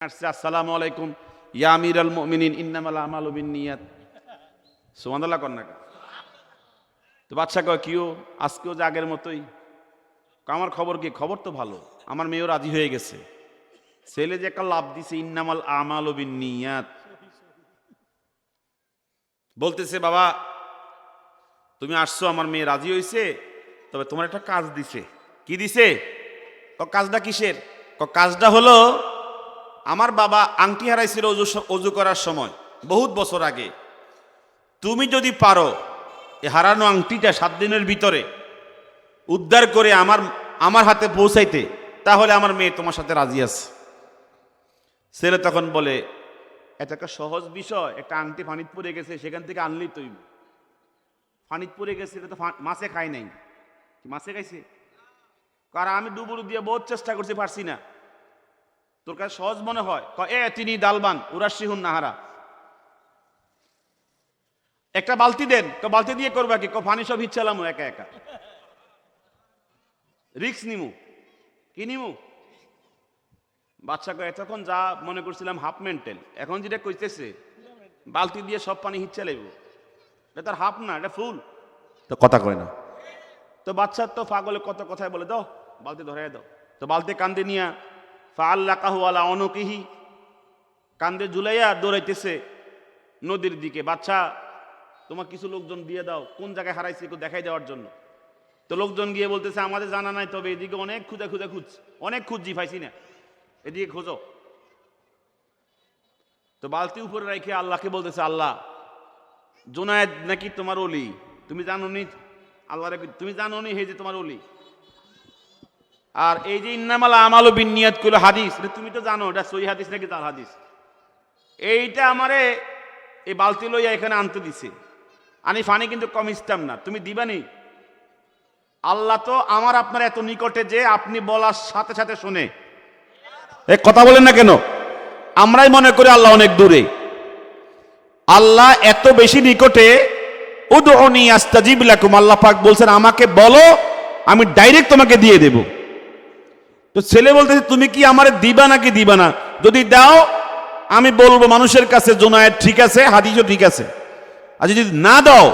আসসালামু আলাইকুম ইয়া আমিরাল মুমিনিন ইন্নামাল আমালু বিন্নিয়াত সুবহানাল্লাহ কন্যা। তো বাদশা কয় কিও আজকেও যে আগের মতোই। আমার খবর কি? খবর তো ভালো, আমার মেয়েও রাজি হয়ে গেছে। ছেলে যে একটা লাভ দিছে ইন্নামাল আমালু বিন্নিয়াত, বলতেছে বাবা তুমি আসছো, আমার মেয়ে রাজি হয়েছে, তবে তোমার একটা কাজ দিছে। কি দিছে? কাজটা কিসের? কাজটা হলো আমার বাবা আংটি হারাইছিল অজু করার সময় বহুত বছর আগে। তুমি যদি পারো এই হারানো আংটিটা 7 দিনের ভিতরে উদ্ধার করে আমার হাতে পৌঁছাইতে, তাহলে আমার মেয়ে তোমার সাথে রাজি আছে। ছেলে তখন বলে এটা একটা সহজ বিষয়, একটা আংটি পানিত পড়ে গেছে, সেখান থেকে আনলেই তৈব। পানিত পড়ে গেছে, এটা তো মাছে খায় নাই। মাছে খাইছে? কারণ আমি ডুবুরু দিয়ে বহুত চেষ্টা করছি, পারছি না। তোর কাছে সহজ মনে হয়? তিনি দালবান উরাশিহুন নাহারা, একটা বালতি দেন। বালতি দিয়ে করবা কি? পানি সব ইচ্ছালাম একা একা, রিক্স নিমু। কি নিমু? বাচ্চা কয় তখন যা মনে করছিলাম হাফ মেন্টেল, এখন যেটা কইতেছে বালতি দিয়ে সব পানি হিচ্ছা লাগব, এটা তার হাফ না, এটা ফুল। তো কথা কয় না। তো বাচ্চার তো পাগলে কত কথায় বলে, দাও বালতি ধরাই দাও। তো বালতি কান্দে নিয়া ফাআল্লাকাহু আলা উনুকিহি, কান্দে ঝুলাইয়া দৌড়াইতেছে নদীর দিকে। বাচ্চা তোমার কিছু লোকজন দিয়ে দাও, কোন জায়গায় হারাইছে একটু দেখাই দেওয়ার জন্য। তো লোকজন গিয়ে বলতেছে আমাদের জানা নাই, তবে এদিকে অনেক খুঁজছি, অনেক খুঁজছি, পাইছি না, এদিকে খোঁজো। তো বালতি উপরে রেখে আল্লাহকে বলতেছে, আল্লাহ জুনায়েদ নাকি তোমার ওলি, তুমি জানো নি? আল্লাহ তুমি জানো নি হে যে তোমার ওলি। আর এই যে ইন্নামাল আমালু বিন্নিয়াত কইলো হাদিস, এটা তুমি তো জানো এটা সহিহ হাদিস নাকি তার হাদিস। এইটা আমারে এই বালতি লইয়া এখানে আনতে দিছে, আমি ফানি কিন্তু কম ইস্তাম না, তুমি দিবানি? আল্লাহ তো আমার আপনার এত নিকটে যে আপনি বলার সাথে সাথে শুনে। এক কথা বলেন না কেন? আমরাই মনে করি আল্লাহ অনেক দূরে। আল্লাহ এত বেশি নিকটে। উদউনি আস্তাজিব লাকুম, আল্লাহ পাক বলছেন আমাকে বলো, আমি ডাইরেক্ট তোমাকে দিয়ে দেব। তো ছেলে বলতেছে তুমি কি আমারে দিবা নাকি দিবা না? যদি দাও আমি বলবো মানুষের কাছে জুনায়েদ ঠিক আছে, হাদিসও ঠিক আছে। আর যদি না দাও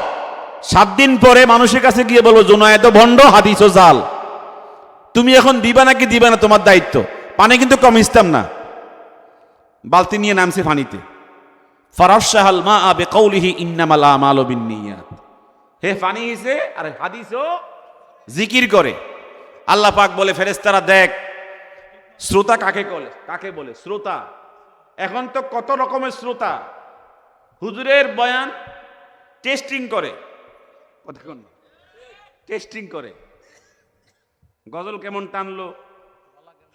7 দিন পরে মানুষের কাছে গিয়ে বলবো জুনায়েদ ভণ্ড, হাদিসও জাল। তুমি এখন দিবা নাকি দিবা না তোমার দায়িত্ব। পানি কিন্তু কম ইস্তাম না। বালতি নিয়ে নামছে পানিতে। ফারাশাহাল মা বিকাউলিহি ইন্নামাল আমালু বিন্নিয়াত, হে পানি হইছে আর হাদিসও জিকির করে। আল্লাহ পাক বলে ফেরেশতারা দেখ শ্রোতা কাকে বলে শ্রোতা। এখন তো কত রকমের শ্রোতা হুজুরের বয়ান টেস্টিং করে, টেস্টিং করে, গজল কেমন টানলো,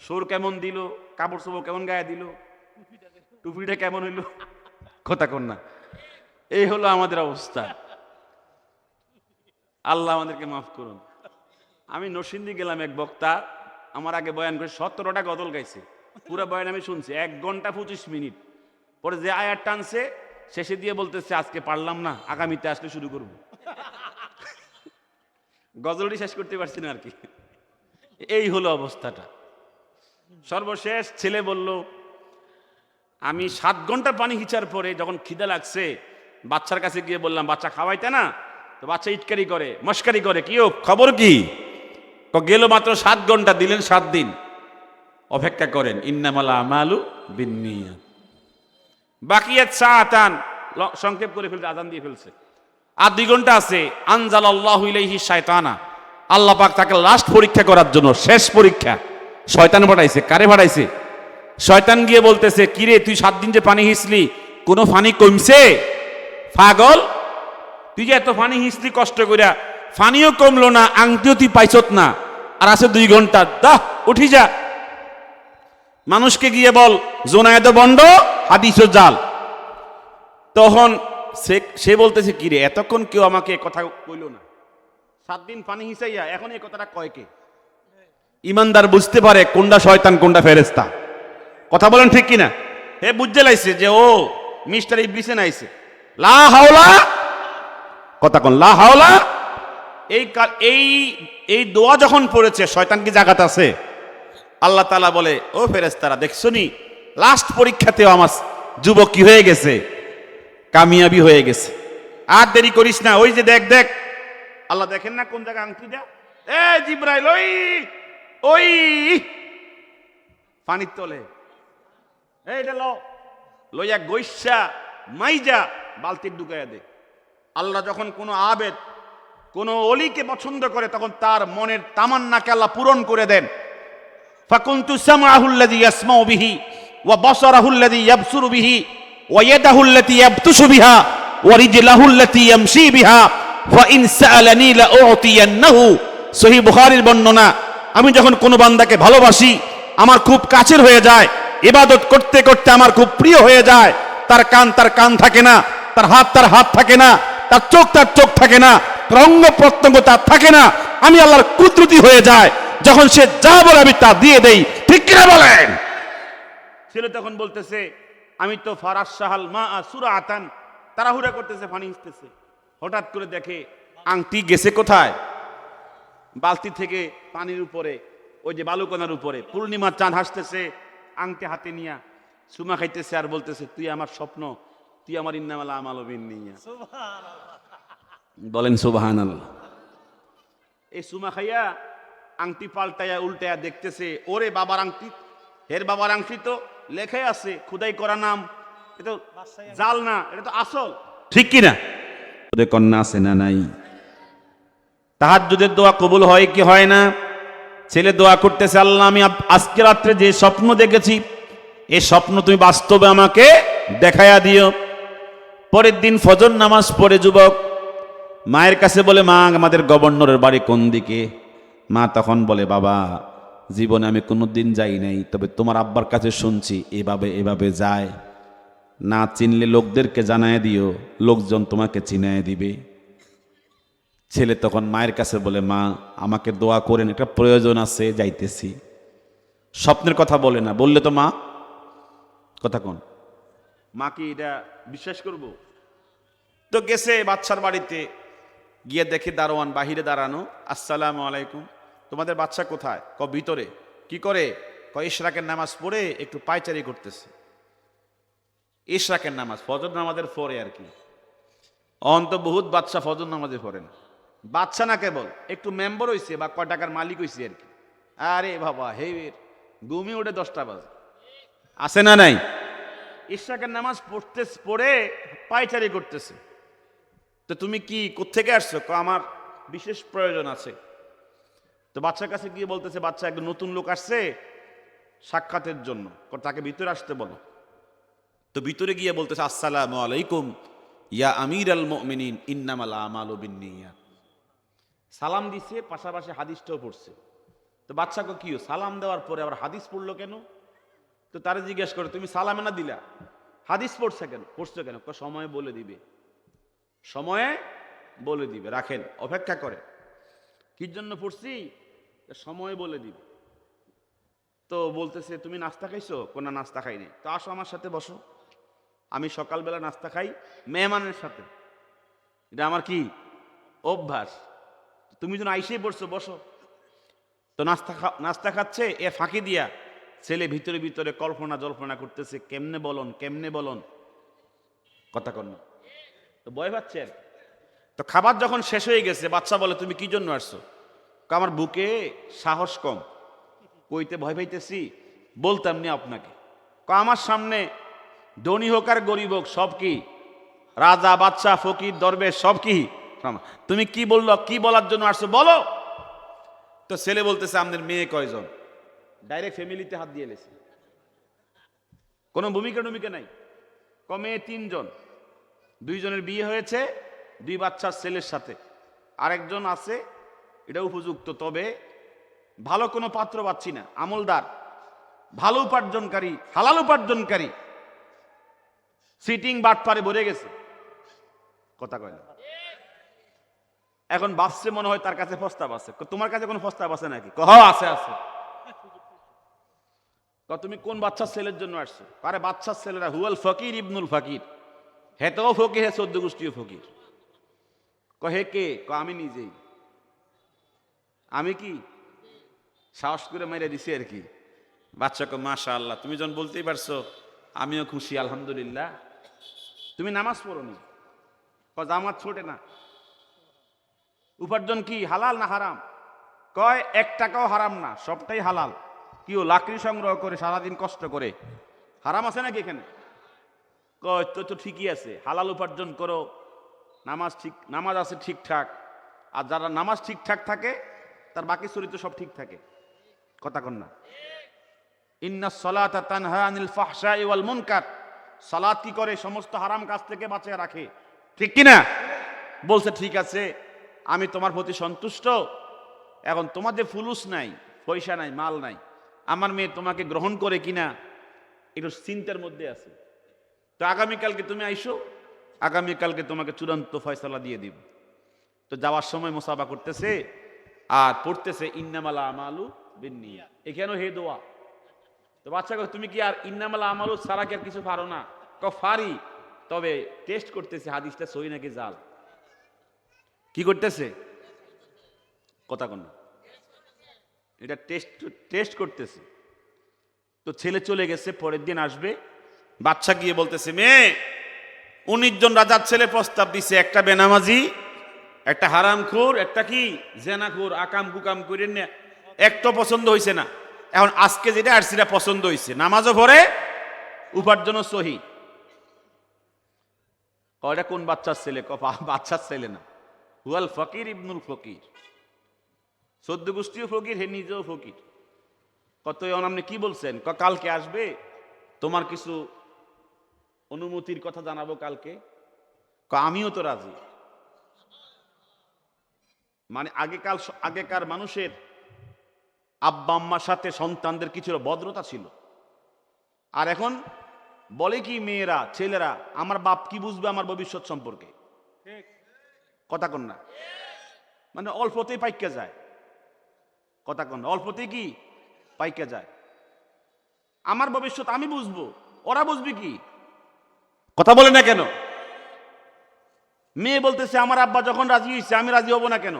সুর কেমন দিল, কাপড় চোপড় কেমন গায়ে দিল, টুপিটা কেমন হইল, কথা কন না। এই হলো আমাদের অবস্থা। আল্লাহ আমাদেরকে মাফ করুন। আমি নরসিংদী গেলাম, এক বক্তা আমার আগে বয়ান করে 17টা গজল গাইছে। পুরো বয়ান আমি শুনছি 1 ঘন্টা 25 মিনিট। পরে যে আয়াত টানছে শেষে দিয়ে বলতেছে আজকে পারলাম না, আগামীতে আসলে শুরু করব। গজলটি শেষ করতে পারছি না আর কি। এই হলো অবস্থাটা। সর্বশেষ ছেলে বলল আমি 7 ঘন্টা পানি হিচার পরে যখন খিদে লাগছে বাচ্চার কাছে গিয়ে বললাম বাচ্চা খাওয়াইতে না। তো বাচ্চা ইটকারি করে, মস্কারি করে, কি খবর কি? গেল মাত্র 7 ঘন্টা, দিলেন 7 দিন। অপেক্ষা করেন, ইন্নামাল আমালু বিন্নিয়াত। বাকিয়াত সাআতান, সংক্ষেপ করে ফেলছে, আজান দিয়ে ফেলছে। আর 2 ঘন্টা আছে। আনজালাল্লাহু ইলাইহি শায়তানা, আল্লাহ পাক তাকে লাস্ট পরীক্ষা করার জন্য, শেষ পরীক্ষা শয়তান পাঠাইছে। কারে পাঠাইছে? শয়তান গিয়ে বলতেছে কিরে তুই 7 দিন যে পানি হিসলি, কোনো পানি কমছে? পাগল, তুই যে এত পানি হিসলি কষ্ট করিয়া, পানিও কমলো না, আংটিও তুই পাইছত না, আর আছে 2 ঘন্টা, দাহ উঠি যা। মানুষকে গিয়ে বল জুনায়েদ ভণ্ড, হাদিসও জাল। তখন সে বলতেছে কিরে এতক্ষণ কেউ আমাকে কথা কইল না, 7 দিন পানি হিসাইয়া এখন এই কথাটা কয় কে? ইমানদার বুঝতে পারে কোনটা শয়তান কোনটা ফেরেশতা। কথা বলেন ঠিক কিনা? হে বুঝতে লাইছে যে ও মিস্টার ইবলিসে নাইছে। লা হাওলা, কথা কোন লা হাওলা। এই দোয়া যখন পড়েছে শয়তান কি জাগাত আছে? আল্লাহ তাআলা বলে ও ফেরেশতারা দেখছো নি লাস্ট পরীক্ষাতেও আমার যুবক কি হয়ে গেছে, কামিয়াবি হয়ে গেছে। আর দেরি করিস না, ওই যে দেখ দেখ, আল্লাহ দেখেন না কোন জায়গায় আংটি দেয়া, এ জিব্রাইল ওই ওই পানির তলে, এইটা লইয়া গৈসা মাইজা বালতির ঢুকাইয়া দে। আল্লাহ যখন কোনো আবেদ কোন অলিকে পছন্দ করে তখন তার মনের তামান্নাকে আল্লাহ পূরণ করে দেন। ফাকুনতু সামআহুল্লাযী ইয়াসমাউ বিহি ওয়া বাসারাহুল্লাযী ইয়াবসুরু বিহি ওয়া ইয়াদাহুল্লাতী ইয়াবতুশু বিহা ওয়া রিজলাহুল্লাতী ইয়ামশী বিহা ফা ইন সাআলানী লাউতিয়ান্নাহু। সহিহ বুখারীর বর্ণনা, আমি যখন কোনো বান্দাকে ভালোবাসি, আমার খুব কাছের হয়ে যায়, ইবাদত করতে করতে আমার খুব প্রিয় হয়ে যায়, তার কান থাকে না, তার হাত থাকে না, তার চোখ থাকে না, অঙ্গ প্রত্যঙ্গ তার থাকে না, আমি আল্লাহর কুদরতি হয়ে যায়। যখন সে যা বলে আমি তা দিয়ে দেই, ঠিক কিনা বলেন? ছেলে তখন বলতেছে আমি তো ফারাস সাহাল মা সুরাতান, তাড়াহুড়া করতেছে, পানি আসতেছে। হঠাৎ করে দেখে আংটি গেছে কোথায়, বালতি থেকে পানির উপরে, ওই যে বালুকণার উপরে পূর্ণিমার চাঁদ হাসতেছে, আংটি হাতে নিয়া সুমা খাইতেছে আর বলতেছে তুই আমার স্বপ্ন, তুই আমার ইন্নামাল আমালু বিন্নিয়াত। বলেন সুবহানাল্লাহ। এই সুমা খাইয়া আংটি পাল্টাইয়া উল্টাইয়া দেখতেছে, ওরে বাবার আংটি, হের বাবার আংটি তো লেখাই আছে খুদাই করা নাম, এটা তো জাল না, এটা তো আসল, ঠিক কিনা? ওদের কন্যা আছে না নাই? তাহাজ্জুদের দোয়া কবুল হয় কি হয় না? ছেলে দোয়া করতেছে, আল্লাহ আমি আজকে রাত্রে যে স্বপ্ন দেখেছি এই স্বপ্ন তুমি বাস্তবে আমাকে দেখায়া দিও। পরের দিন ফজর নামাজ পড়ে যুবক মায়ের কাছে বলে, মা আমাদের গভর্নরের বাড়ি কোন দিকে? মা তখন বলে, বাবা জীবনে আমি কোনোদিন যাই নাই, তবে তোমার আব্বার কাছে শুনছি এভাবে এভাবে যায়, না চিনলে লোকদেরকে জানায় দিও, লোকজন তোমাকে চিনায় দিবে। ছেলে তখন মায়ের কাছে বলে, মা আমাকে দোয়া করেন, একটা প্রয়োজন আছে, যাইতেছি। স্বপ্নের কথা বলে না, বললে তো মা কথা কোন, মা কি এটা বিশ্বাস করব? তো গেছে বাচ্চার বাড়িতে, গিয়ে দেখে দারোয়ান বাহিরে দাঁড়ানো, আসসালামু আলাইকুম, তোমাদের বাচ্চা কোথায়? ভিতরে। কি করে? ইশরাকের নামাজ পড়ে একটু পায়চারি করতেছে। ইশরাকের নামাজ ফজর নামাজের পরে আর কি, অন্ত বহুত বাচ্চা ফজর নামাজে পড়ে না, বাচ্চা না কেবল একটু মেম্বার হইছে বা কয় টাকার মালিক হইছে আর কি। আরে বাবা হে ঘুমিয়ে ওঠে 10টা বাজে, আছে না নাই? ইশরাকের নামাজ পড়ে পায়চারি করতেছে। তো তুমি কি কোত্থেকে আসছো? আমার বিশেষ প্রয়োজন আছে। তো বাচ্চার কাছে গিয়ে বলতেছে, বাচ্চা একজন নতুন লোক আসছে সাক্ষাতের জন্য, তাকে ভিতরে আসতে বলো। তো ভিতরে গিয়ে বলতেছে, আসসালামু আলাইকুম ইয়া আমির আল মুমিনিন ইন্নামাল আমালু বিন্নিয়াত। সালাম দিছে, পাশাপাশি হাদিসটাও পড়ছে। তো বাচ্চাকে কি সালাম দেওয়ার পরে আবার হাদিস পড়লো কেন? তো তারা জিজ্ঞেস করে, তুমি সালামে না দিলা, হাদিস পড়ছে কেন? পড়ছো কেন? সময় বলে দিবে, সময়ে বলে দিবে, রাখেন অপেক্ষা করে। কি জন্য পড়ছি? সময় বলে দিবে। তো বলতেছে, তুমি নাস্তা খাইছো? কোন নাস্তা খাইনি। তো আসো আমার সাথে বসো, আমি সকালবেলা নাস্তা খাই মেহমানের সাথে, এটা আমার কি অভ্যাস। তুমি যেন আইসেই পড়ছো, বসো। তো নাস্তা খাচ্ছে, এ ফাঁকি দিয়া ছেলে ভিতরে ভিতরে কল্পনা জল্পনা করতেছে, কেমনে বলন কথা কন না, তো ভয় পাচ্ছে আর। তো খাবার যখন শেষ হয়ে গেছে, বাচ্চা বলে, তুমি কি জন্য আসছো? আমার বুকে সাহস কম, কইতে ভয় পাইতেছি, বলতাম নি আপনাকে। আমার সামনে ধনী হোক আর গরিব হোক সব কি, রাজা বাদশা ফকির দরবেশ সব কি, তুমি কি বললো, কি বলার জন্য আসছো বলো। তো ছেলে বলতেছে, আমাদের মেয়ে কয়জন? ডাইরেক্ট ফ্যামিলিতে হাত দিয়ে লেছে, কোনো ভূমিকা নাই। মেয়ে 3 জন, 2 জনের বিয়ে হয়েছে 2 বাচ্চার ছেলের সাথে, আরেকজন আছে, এটা উপযুক্ত, তবে ভালো কোনো পাত্র পাচ্ছি না, আমলদার, ভালো উপার্জনকারী, হালাল উপার্জনকারী, সিটিং বাটপারে ভরে গেছে, কথা কয় না। এখন বাসছে, মনে হয় তার কাছে প্রস্তাব আছে। তোমার কাছে কোনো প্রস্তাব আছে নাকি? আছে আছে। তুমি কোন বাচ্চার ছেলের জন্য আসছো? আরে বাচ্চার ছেলেরা হুয়াল ফকির ইবনুল ফকির, হেতেও ফকির, হে 14 গোষ্ঠীও ফকির। হে কে? আমি নিজেই। আমি কি সাহস করে মেরে দিছি আর কি, বাচ্চাকে মাশাআল্লাহ, তুমি যখন বলতেই পারছো আমিও খুশি, আলহামদুলিল্লাহ। তুমি নামাজ পড়োনি, জামাত ছোটে না। উপার্জন কি হালাল না হারাম? কয় 1 টাকাও হারাম না, সবটাই হালাল। কি ও লাকড়ি সংগ্রহ করে সারাদিন কষ্ট করে, হারাম আছে নাকি এখানে? কয় তো ঠিকই আছে, হালাল উপার্জন করো, নামাজ আছে ঠিকঠাক। আর যারা নামাজ ঠিকঠাক থাকে তার বাকি চরিত্র সব ঠিক থাকে। কথা কন না? ইন্নাস সালাতা তানহা আনিল ফাহশাই ওয়াল মুনকার, সালাত কি করে? সমস্ত হারাম কাজ থেকে বাঁচিয়ে রাখে, ঠিক কি না? বলছে ঠিক আছে, আমি তোমার প্রতি সন্তুষ্ট। এখন তোমার যে ফুলুস নাই, পয়সা নাই, মাল নাই, আমার মেয়ে তোমাকে গ্রহণ করে কিনা একটু চিন্তার মধ্যে আছে। তো আগামীকালকে তুমি আইসো, আগামীকালকে তোমাকে চূড়ান্ত ফয়সালা দিয়ে দিব। তো যাওয়ার সময় মুসাফা করতেছে আর পড়তেছে ইন্নামাল আমালু বিন্নিয়াত। এখানেও হে দোয়া। তো বাচ্চা কয় তুমি কি আর ইন্নামাল আমালু ছাড়া কি আর কিছু পারো না? ফারি, তবে টেস্ট করতেছে হাদিসটা সহি নাকি জাল। কি করতেছে? কথা কন না, এটা টেস্ট করতেছে। তো ছেলে চলে গেছে, পরের দিন আসবে। বাচ্চা গিয়ে বলতেছে মেয়ে 19 জন রাজার ছেলে প্রস্তাব দিছে, একটা বেনামাজি, একটা হারামখোর, একটা কি জেনাখোর, আকাম কুকাম করে না, একটা পছন্দ হইছে না। এখন আজকে যেটা আর সেটা পছন্দ হইছে, নামাজও পড়ে, উপার্জনও সহি। কয়টা কোন বাচ্চার ছেলে? বাচ্চার ছেলে না, হুয়াল ফকির ইবনুল ফকির, 14 গোষ্ঠীও ফকির, হে নিজেও ফকির। কত আপনি কি বলছেন? কালকে আসবে, তোমার কিছু অনুমতির কথা জানাবো কালকে। আমিও তো রাজি। মানে আগেকার মানুষের আব্বা আম্মার সাথে সন্তানদের কিছু ভদ্রতা ছিল। আর এখন বলে কি মেয়েরা, ছেলেরা, আমার বাপ কি বুঝবে আমার ভবিষ্যৎ সম্পর্কে? কথা কন না? মানে অল্পতেই পাইকা যায়। কথা কন না? অল্পতেই কি পাইকা যায়? আমার ভবিষ্যৎ আমি বুঝবো, ওরা বুঝবে কি? কথা বলে না কেন? মেয়ে বলতেছে আমার আব্বা যখন রাজি হয়েছে আমি রাজি হব না কেন?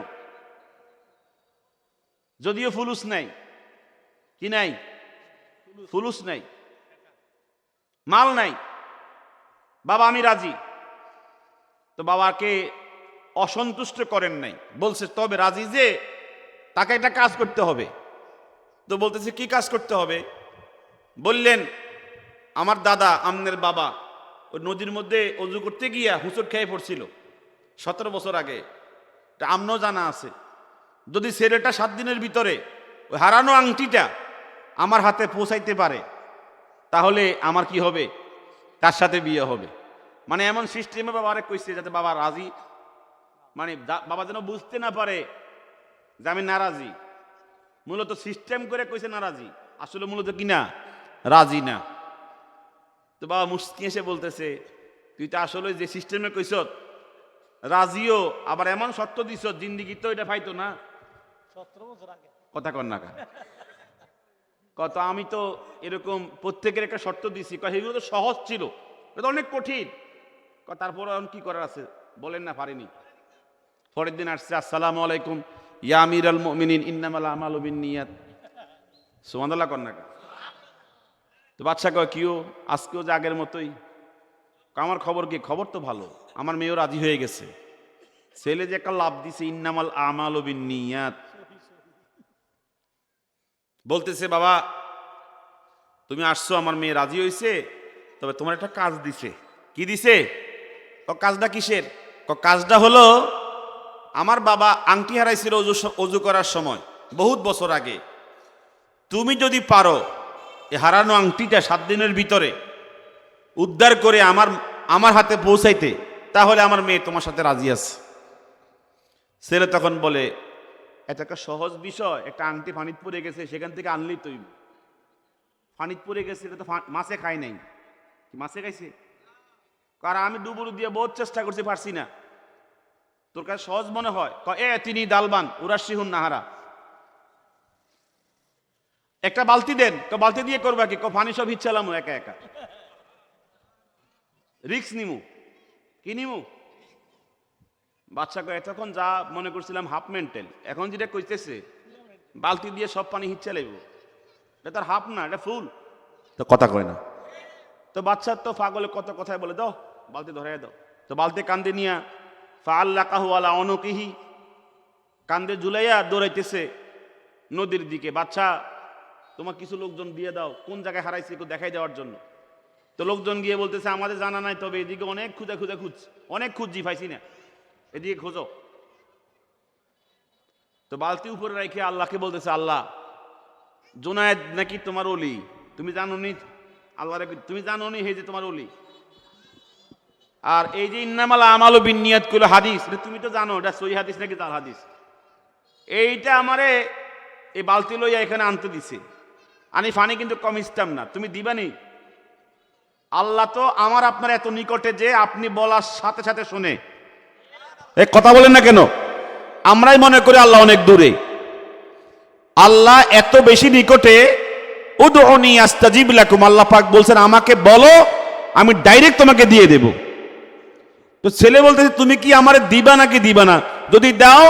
যদিও ফুলুস নাই, কি নাই? ফুলুস নাই, মাল নাই, বাবা আমি রাজি। তো বাবাকে অসন্তুষ্ট করেন নাই, বলছে তবে রাজি যে তাকে একটা কাজ করতে হবে। তো বলতেছে কি কাজ করতে হবে? বললেন আমার দাদা আমনের বাবা ওই নদীর মধ্যে অজু করতে গিয়া হুঁচট খেয়ে পড়ছিল 17 বছর আগে, এটা আমনও জানা আছে। যদি ছেলেটা 7 দিনের ভিতরে ওই হারানো আংটিটা আমার হাতে পৌঁছাইতে পারে তাহলে আমার কি হবে? তার সাথে বিয়ে হবে। মানে এমন সিস্টেমে বাবা আরেক কইছে যাতে বাবা রাজি, মানে বাবা যেন বুঝতে না পারে যে আমি নারাজি। মূলত সিস্টেম করে কইছে নারাজি, আসলে মূলত কি না, রাজি না। তো বাবা মুস্কি এসে বলতেছে তুই তো আসলে যে সিস্টেমে কইস রাজিও, আবার এমন শর্ত দিছ জিন্দিগি তো এটা পাইতো না 17 বছর আগে। কথা কর না কত আমি তো এরকম প্রত্যেকের একটা শর্ত দিছি, এগুলো তো সহজ ছিল, এটা অনেক কঠিন। তারপর এখন কি করার আছে বলেন না, পারিনি। পরের দিন আসছে আসসালামু আলাইকুম ইয়া আমিরাল মুমিনিন ইন্নামাল আমালু বিন্নিয়াত, সুবহানাল্লাহ কর না। তো বাচ্চা কয় কিও আজকেও যে আগের মতোই? আমার খবর কি? খবর তো ভালো, আমার মেয়েও রাজি হয়ে গেছে। ছেলে যে একটা লাভ দিছে ইন্নামাল আমালু বিন্নিয়াত, বলতেছে বাবা তুমি আসছো, আমার মেয়ে রাজি হয়েছে, তবে তোমার একটা কাজ দিছে। কি দিছে? কাজটা কিসের? কাজটা হলো আমার বাবা আংটি হারাইছিল অজু করার সময় বহুত বছর আগে। তুমি যদি পারো এই হারানো আংটিটা 7 দিনের ভিতরে উদ্ধার করে আমার হাতে পৌঁছাইতে, তাহলে আমার মেয়ে তোমার সাথে রাজি আছে। ছেলে তখন বলে এটা একটা সহজ বিষয়, একটা আংটি পানিতে পড়ে গেছে, সেখান থেকে আনলেই তুই। পানিতে পড়ে গেছে, এটা তো মাছে খাই নাই, মাছে খাইছে? কারণ আমি ডুবুরু দিয়ে বহুত চেষ্টা করছি, পারছি না। তোর কাছে সহজ মনে হয়? তিনি দালবান উরাশিহুন নাহারা, একটা বালতি দেন। বালতি দিয়ে করবা কি? পানি সব ইচ্ছালাম একা একা, রিক্স নিমু, কি নিমু? বাচ্চা এতক্ষণ যা মনে করছিলাম হাফ মেন্টাল, এখন যেটা কইতেছে বালতি দিয়ে সব পানি হিচ্ছা লাগব। এটা তার হাফ না, এটা ফুল। তো কথা কয় না। তো বাচ্চার তো পাগলে কত কথায় বলে, দাও বালতি ধরাই দাও। তো বালতি কান্দে নিয়া ফাআল্লাকাহু আলা উনুকিহি, কান্দে ঝুলাইয়া দৌড়াইতেছে নদীর দিকে। বাচ্চা, তোমার কিছু লোকজন দিয়ে দাও, কোন জায়গায় হারাইছে একটু দেখাই দেওয়ার জন্য। তো লোকজন গিয়ে বলতেছে আমাদের জানা নাই, তবে এদিকে অনেক খুঁজছি, অনেক খুঁজছি, পাইছি না, এদিকে খোঁজো। তো বালতি উপরে রেখে আল্লাহকে বলতেছে, আল্লাহ জুনায়েদ নাকি তোমার ওলি, তুমি জানো নি? আল্লাহ তুমি জানো নি হে যে তোমার ওলি। আর এই যে ইন্নামাল আমালু বিন্নিয়াত কইলো হাদিস, তুমি তো জানো এটা সহিহ হাদিস নাকি জাল হাদিস। এইটা আমারে এই বালতি লইয়া এখানে আনতে দিছে, আমি ফানি কিন্তু কম ইস্তাম না, তুমি দিবানি? আল্লাহ তো আমার আপনার এত নিকটে যে আপনি বলার সাথে সাথে শুনে। এ কথা বলেন না কেন? আমরাই মনে করি আল্লাহ অনেক দূরে। আল্লাহ এত বেশি নিকটে। উদউনি আস্তাজিব লাকুম, আল্লাহ পাক বলছেন আমাকে বলো, আমি ডাইরেক্ট তোমাকে দিয়ে দেব। তো ছেলে বলতেছে তুমি কি আমারে দিবা নাকি দিবা না? যদি দাও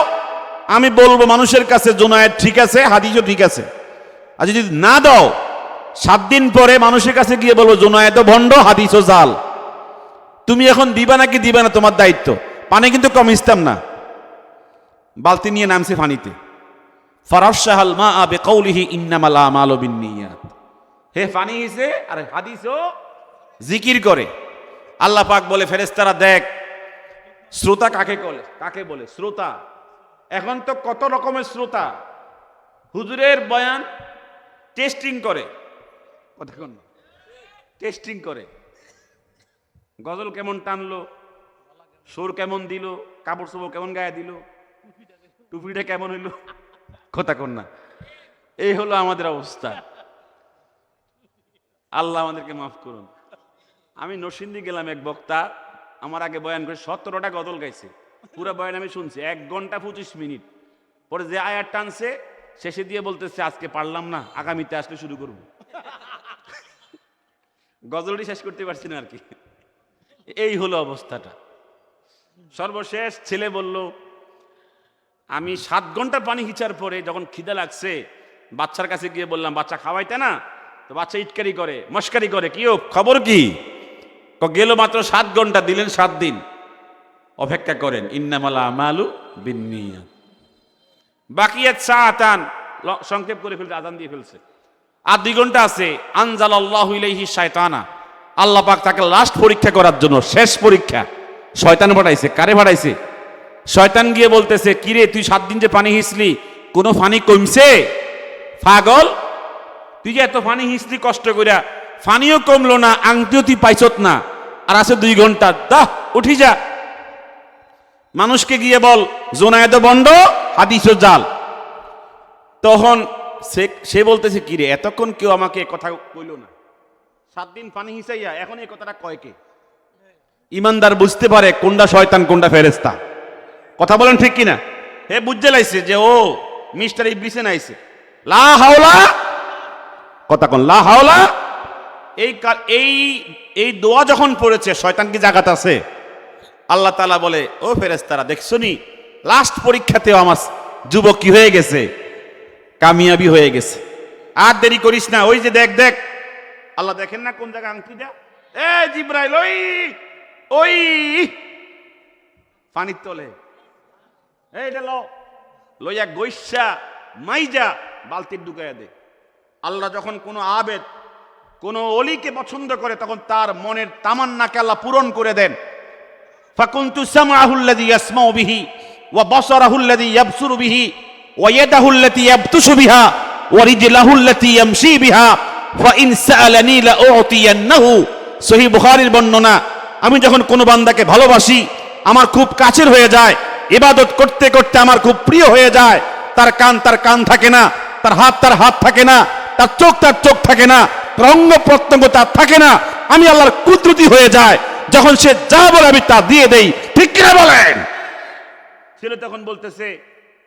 আমি বলবো মানুষের কাছে জুনায়েদ ঠিক আছে, হাদিসও ঠিক আছে। আর যদি না দাও 7 দিন পরে মানুষের কাছে গিয়ে বলবো জুনায়েদ ভণ্ড, হাদিসও জাল। তুমি এখন দিবা নাকি দিবা না তোমার দায়িত্ব। পানি কিন্তু কম ইস্তাম না। বালতি নিয়ে নামছে পানিতে। ফারাশাহাল মা বিকাউলিহি ইন্নামাল আমালু বিন্নিয়াত, হে পানি হিসে আর হাদিসও জিকির করে। আল্লাহ পাক বলে ফেরেশতারা দেখ শ্রোতা কাকে বলে শ্রোতা। এখন তো কত রকমের শ্রোতা হুজুরের বয়ান টেস্টিং করে, কতক্ষণ টেস্টিং করে, গজল কেমন টানলো, সুর কেমন দিল, কাপড় চোপড় কেমন গায়ে দিল, টুপিটা কেমন হইল, কথা কন না। এই হলো আমাদের অবস্থা। আল্লাহ আমাদেরকে মাফ করুন। আমি নরসিংদী গেলাম, এক বক্তা আমার আগে বয়ান করে 17টা গজল গাইছে, পুরো বয়ান আমি শুনছি 1 ঘন্টা 25 মিনিট। পরে যে আয়াত টানছে শেষে দিয়ে বলতেছে আজকে পারলাম না, আগামীতে আসলে শুরু করব। গজলটি শেষ করতে পারছি না আর কি। এই হলো অবস্থাটা। সর্বশেষ ছেলে বলল আমি 7 ঘন্টা পানি হিচার পরে যখন খিদে লাগছে বাচ্চার কাছে গিয়ে বললাম বাচ্চা খাওয়াইতে না। তো বাচ্চা ইটকারি করে, মস্কারি করে, কি ও খবর কি? গেল মাত্র 7 ঘন্টা, দিলেন 7 দিন। অপেক্ষা করেন, ইন্নামাল আমালু বিন্নিয়াত। বাকিয়াত সাআতান, সংক্ষেপ করে ফেলছে, আজান দিয়ে ফেলছে, আর 2 ঘন্টা আছে। আনজালাল্লাহু ইলাইহি শায়তানা, আল্লাহ পাক তাকে লাস্ট পরীক্ষা করার জন্য, শেষ পরীক্ষা শয়তান পাঠাইছে। কারে পাঠাইছে? শয়তান গিয়ে বলতেছে কিরে তুই 7 দিন যে পানি হিসলি, কোনো পানি কমছে? পাগল, তুই যে এত পানি হিসলি কষ্ট করিয়া, পানিও কমলো না, আংটিও তুই পাইছত না, আর আছে 2 ঘন্টা, দাহ উঠি যা। মানুষকে গিয়ে বল জুনায়েদ বন্ড, হাদিসও জাল। তখন সে বলতেছে কিরে এতক্ষণ কেউ আমাকে কথা কইল না, 7 দিন পানি হিসাইয়া এখন এই কথাটা কয় কে? ইমানদার বুঝতে পারে কোনটা শয়তান কোনটা ফেরেশতা। কথা বলেন ঠিক কিনা? হে বুঝতে লাইছে যে ও মিস্টার ইবলিসে নাইছে। লা হাওলা, কথা কোন লা হাওলা। এই দোয়া যখন পড়েছে শয়তান কি জাগাত আছে? আল্লাহ তাআলা বলে ও ফেরেশতারা দেখছো নি, লাস্ট পরীক্ষাতেও আমার যুবক কি হয়ে গেছে? কামিয়াবি হয়ে গেছে। আর দেরি করিস না, ওই যে দেখ দেখ। আল্লাহ দেখেন না কোন জায়গায় আংটিটা? এ জিব্রাইল, ওই ওই পানির তলে, এইটা লইয়া গৈসা মাইজা বালতির ঢুকাইয়া দে। আল্লাহ যখন কোনো আবেদ কোন অলিকে পছন্দ করে তখন তার মনের তামান্নাকে আল্লাহ পূরণ করে দেন। ফাকুনতু সামআহুল্লাযী ইয়াসমাউ বিহি ওয়া বাসারাহুল্লাযী ইয়াবসুরু বিহি ওয়া ইয়াদাহুল্লাতী ইয়াবতুশু বিহা ওয়া রিজলাহুল্লাতী ইয়ামশী বিহা ফা ইন সাআলানী লাউতিয়ান্নাহু। সহিহ বুখারীর বর্ণনা। আমি যখন কোনো বান্দাকে ভালোবাসি, আমার খুব কাছের হয়ে যায়, ইবাদত করতে করতে আমার খুব প্রিয় হয়ে যায়, তার কান থাকে না, তার হাত থাকে না, তার চোখ থাকে না, অঙ্গ প্রত্যঙ্গ তার থাকে না, আমি আল্লাহর কুদরতি হয়ে যায়। যখন সে যা বলে আমি তা দিয়ে দেই, ঠিক কিনা বলেন? ছেলে তখন বলতেছে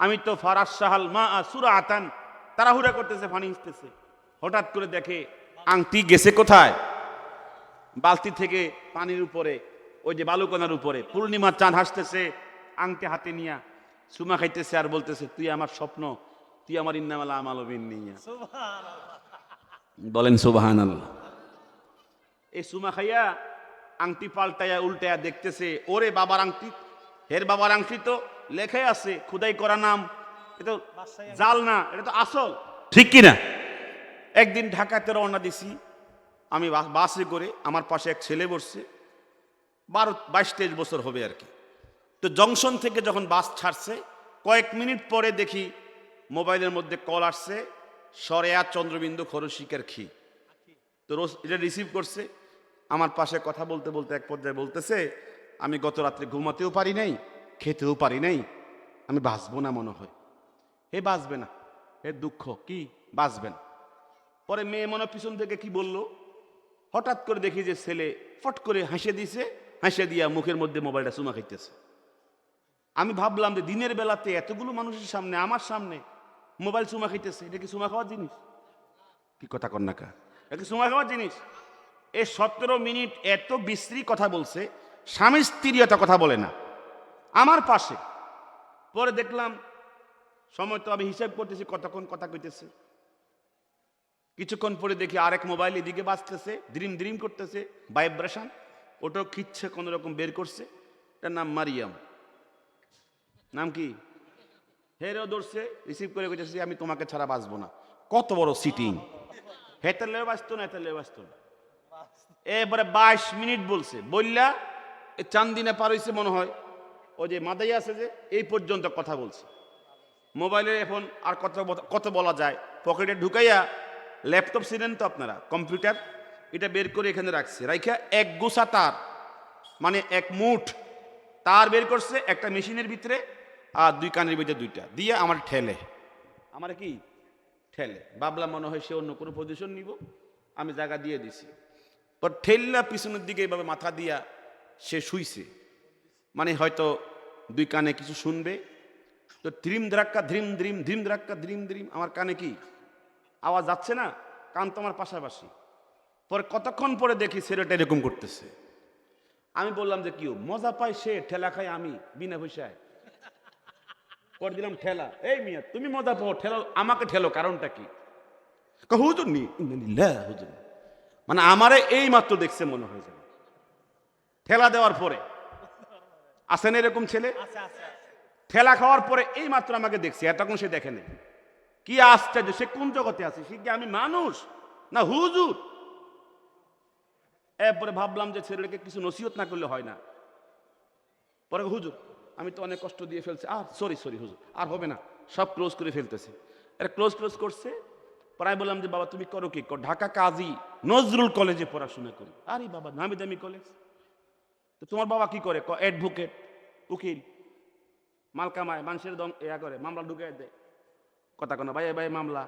আমি তো ফারাশাহাল মা সুরাতান, তাড়াহুড়া করতেছে, পানি হিসতেছে। হঠাৎ করে দেখে আংটি গেছে কোথায়? বালতি থেকে পানির উপরে, ওই যে বালুকণার উপরে পূর্ণিমার চাঁদ হাসতেছে, আংটি হাতে নিয়া চুমা খাইতেছে আর বলতেছে তুই আমার স্বপ্ন, তুই আমার ইন্নামাল আমালু বিন্নিয়াত। বলেন সুবহানাল্লাহ। এই সুমা খাইয়া আংটি পাল্টাইয়া উল্টাইয়া দেখতেছে, ওরে বাবার আংটি, হের বাবার আংটি তো লেখাই আছে খুদাই করা নাম, এটা তো জাল না, এটা তো আসল, ঠিক কিনা? একদিন ঢাকাতে রওনা দিছি আমি বাসে করে, আমার পাশে এক ছেলে বসছে, 22-23 বছর হবে আর কি। তো জংশন থেকে যখন বাস ছাড়ছে কয়েক মিনিট পরে দেখি মোবাইলের মধ্যে কল আসছে, সরেয়া চন্দ্রবিন্দু খরশিকার খি। তো রোজ এটা রিসিভ করছে, আমার পাশে কথা বলতে বলতে এক পর্যায়ে বলতেছে, আমি গত রাত্রে ঘুমাতেও পারি নাই, খেতেও পারি নাই, আমি বাঁচবো না মনে হয়। হে বাঁচবে না, হে দুঃখ কি বাঁচবে না। পরে মেয়ে মনে পিছন থেকে কি বলল, হঠাৎ করে দেখি যে ছেলে ফট করে হাসে দিছে, হাসে দিয়া মুখের মধ্যে মোবাইলটা চুমা খাইতেছে। আমি ভাবলাম যে দিনের বেলাতে এতগুলো মানুষের সামনে, আমার সামনে মোবাইল চুমা খাইতেছে, এটা কি চুমা খাওয়ার জিনিস? কি কথা কর না কা, এটা কি চুমা খাওয়ার জিনিস? এই 17 মিনিট এত বিশ্রী কথা বলছে, স্বামী স্ত্রী এত কথা বলে না আমার পাশে। পরে দেখলাম সময় তো আমি হিসাব করতেছি কতক্ষণ কথা কইতেছে, কিছুক্ষণ পরে দেখি আরেক মোবাইল এদিকে বাজতেছে, দ্রিম দ্রিম করতেছে, ভাইব্রেশন, ওটাও খিচ্ছে কোন রকম বের করছে, এটার নাম মারিয়াম। নাম কি? হেরেও ধরছে, রিসিভ করে কইতেছে আমি তোমাকে ছাড়া বাঁচবো না। কত বড় সিটিং! হেতে লেও বাঁচতো না, হেতে লেও বাঁচতো না। এবারে 22 মিনিট বলছে, বললা চান্দিনা পার হইছে মনে হয়, ওই যে মাদাই আছে যে এই পর্যন্ত কথা বলছে। মোবাইলে এখন আর কত বলা যায়, পকেটে ঢুকাইয়া ল্যাপটপ ছিলেন তো আপনারা, কম্পিউটার, এটা বের করে এখানে রাখছে, রাইখা এক গোছা তার, মানে এক মুঠ তার বের করছে একটা মেশিনের ভিতরে, আর 2 কানের ভিতরে 2টা দিয়ে আমার ঠেলে, আমার কি ঠেলে। ভাবলাম মনে হয় সে অন্য কোনো পজিশন নিব, আমি জায়গা দিয়ে দিছি। পর ঠেললা পিছনের দিকে এইভাবে মাথা দিয়া সে শুইছে, মানে হয়তো 2 কানে কিছু শুনবে। তো ধ্রিম ধাক্কা ধ্রিম ধ্রিম, ধ্রিম ধাক্কা ধ্রিম ধ্রিম, আমার কানে কি আওয়াজ যাচ্ছে না, কান তো আমার পাশাপাশি। পরে কতক্ষণ পরে দেখি ছেলেটা এরকম করতেছে। আমি বললাম যে কি মজা পাই সে, ঠেলা খাই আমি বিনা পয়সায়। পরে দিলাম ঠেলা, এই মিয়া তুমি মজা পাও, ঠেলো আমাকে, ঠেলো কারণটা কি? হুজুর নি হুজুর, মানে আমারে এই মাত্র দেখছে মনে হয় যেন। ঠেলা দেওয়ার পরে আসেন এরকম ছেলে, ঠেলা খাওয়ার পরে এই মাত্র আমাকে দেখছে, এতক্ষণ সে দেখে নেই। কি আশ্চর্য, সে কোন জগতে আছে, সে কি আমি মানুষ না হুজুর? এরপরে ভাবলাম যে ছেলেকে কিছু নসিহত না করলে হয় না। পরে হুজুর আমি তো অনেক কষ্ট দিয়ে ফেলছি, আর সরি হুজুর, আর হবে না, সব ক্লোজ করে ফেলতেছে। এর ক্লোজ করছে। পরে আমি বললাম যে বাবা তুমি করো কি? ঢাকা কাজী নজরুল কলেজে পড়াশোনা করি। আরে বাবা নামি দামি কলেজ, তো তোমার বাবা কি করে? অ্যাডভোকেট, উকিল, মাল কামায়, মানুষের দম ইয়া করে, মামলা ঢুকে দেয়। কথা কন না ভাই, ভাই মামলা,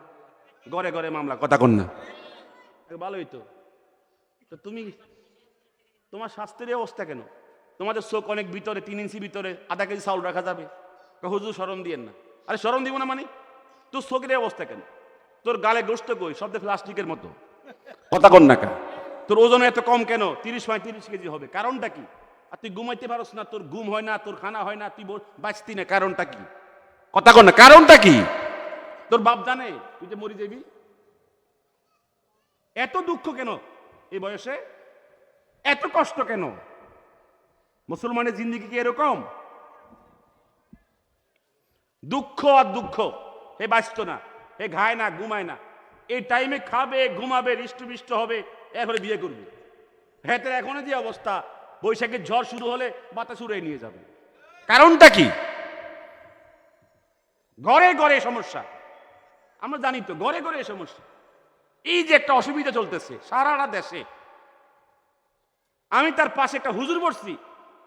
ঘরে ঘরে মামলা, কথা কন না, ভালোই তো। তো তুমি, তোমার স্বাস্থ্যের অবস্থা কেন? তোমাদের চোখ অনেক ভিতরে, 3 ইঞ্চি ভিতরে 1/2 কেজি চাউল রাখা যাবে। হুজুর শরম দিয়েন না। আরে শরম দিব না মানে? তোর চোখের অবস্থা কেন? তোর গালে গোস্ত কই, শব্দে প্লাস্টিকের মতো, কথা কন না কেন? তোর ওজন এত কম কেন? 30-35 কেজি হবে, কারণটা কি? আর তুই ঘুমাইতে পারস না, তোর ঘুম হয় না, তোর খানা হয় না, তুই বাঁচতি না, কারণটা কি? কথা কন না, কারণটা কি? তোর বাপ জানে তুই যে মরি যাবি? এত দুঃখ কেন এই বয়সে? এত কষ্ট কেন? মুসলমানের জিন্দেগি কি এরকম? দুঃখ আর দুঃখ, হে বাঁচত না, হে খায় না, ঘুমায় না, এই টাইমে খাবে, ঘুমাবে, হৃষ্টপুষ্ট হবে, এরপরে বিয়ে করবে। হ্যাঁ, এখনো যে অবস্থা, বৈশাখের ঝড় শুরু হলে বাতাস উড়িয়ে নিয়ে যাবে। কারণটা কি? ঘরে ঘরে সমস্যা, আমরা জানি তো, ঘরে ঘরে সমস্যা। এই যে একটা অসুবিধা চলতেছে সারাটা দেশে, আমি তার পাশে একটা হুজুর বসছি,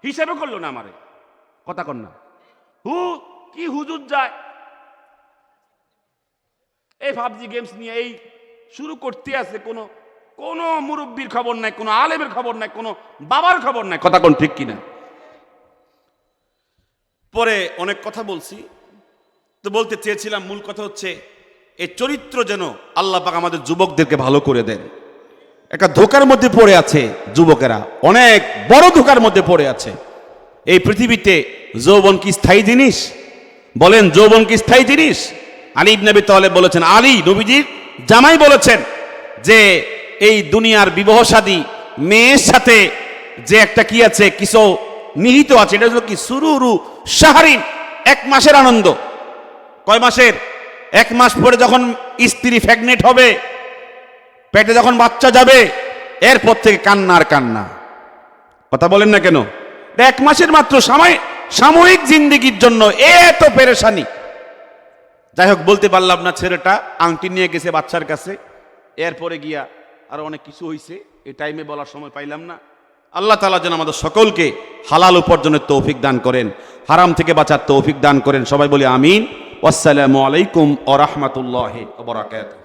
হিসাবে করলো না আমারে, কথা কন না। কি হুজুর যায় এই পাবজি গেমস নিয়ে, এই শুরু করতে আছে, কোনো মুরব্বীর খবর নাই, কোনো আলেমের খবর নাই, কোনো বাবার খবর নাই, কথা কোন ঠিক কিনা? পরে অনেক কথা বলছি, তো বলতে চেয়েছিলাম মূল কথা হচ্ছে এই চরিত্র যেন আল্লাহ পাক আমাদের যুবকদেরকে ভালো করে দেন। একটা ধোকার মধ্যে পড়ে আছে যুবকেরা, অনেক বড় ধোকার মধ্যে পড়ে আছে। এই পৃথিবীতে যৌবন কি স্থায়ী জিনিস? বলেন যৌবন কি স্থায়ী জিনিস? আলী ইবনে আবি তালেব বলেছেন, আলী নবীজির জামাই বলেছেন, যে এই দুনিয়ার বিবাহ শাদী মেয়ের সাথে যে একটা কি আছে কিছু নিহিত আছে, এটা হলো কি সুরুরু শাহরিন, 1 মাসের আনন্দ। কয় মাসের? 1 মাস পরে যখন স্ত্রী প্রেগনেন্ট হবে, পেটে যখন বাচ্চা যাবে, এরপর থেকে কান্না আর কান্না। কথা বলেন না কেন? 1 মাসের মাত্র সাময়িক জিন্দেগির জন্য এত পেরেশানি। যাই হোক, বলতে পারলাম না, ছেলেটা আংটি নিয়ে গেছে বাচ্চার কাছে, এরপরে গিয়া আরো অনেক কিছু হয়েছে, এই টাইমে বলার সময় পাইলাম না। আল্লাহ তাআলা যেন আমাদের সকলকে হালাল উপার্জনের তৌফিক দান করেন, হারাম থেকে বাঁচার তৌফিক দান করেন। সবাই বলি আমিন। আসসালামু আলাইকুম ওয়া রাহমাতুল্লাহি ওয়া বারাকাতুহু।